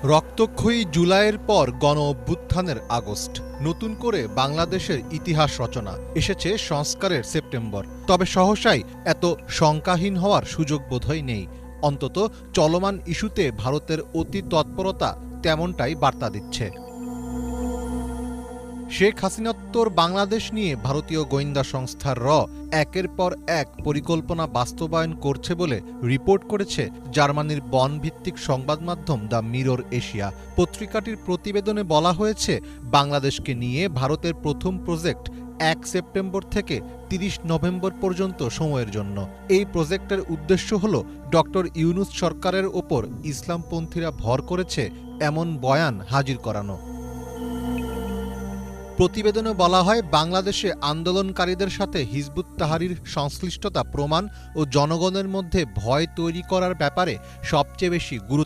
রক্তক্ষয়ী জুলাইয়ের পর গণ অভ্যুত্থানের আগস্ট, নতুন করে বাংলাদেশের ইতিহাস রচনা, এসেছে সংস্কারের সেপ্টেম্বর। তবে সহসাই এত শঙ্কাহীন হওয়ার সুযোগ বোধহয় নেই। অন্তত চলমান ইস্যুতে ভারতের অতি তৎপরতা তেমনটাই বার্তা দিচ্ছে। শেখ হাসিনোত্তর বাংলাদেশ নিয়ে ভারতীয় গোয়েন্দা সংস্থার একের পর এক পরিকল্পনা বাস্তবায়ন করছে বলে রিপোর্ট করেছে জার্মানির বন ভিত্তিক সংবাদ মাধ্যম দ্য মিরর এশিয়া। পত্রিকাটির প্রতিবেদনে বলা হয়েছে, বাংলাদেশকে নিয়ে ভারতের প্রথম প্রজেক্ট ১ সেপ্টেম্বর থেকে ৩০ নভেম্বর পর্যন্ত সময়ের জন্য। এই প্রজেক্টের উদ্দেশ্য হল ডক্টর ইউনূস সরকারের ওপর ইসলামপন্থীরা ভর করেছে এমন বয়ান হাজির করানো। প্রতিবেদনে বলা হয়, বাংলাদেশে আন্দোলনকারীদের সাথে হিজবুত তাহরির সংশ্লিষ্টতা প্রমাণ ও জনগণের মধ্যে ভয় তৈরি করার ব্যাপারে সবচেয়ে বেশি গুরুত্ব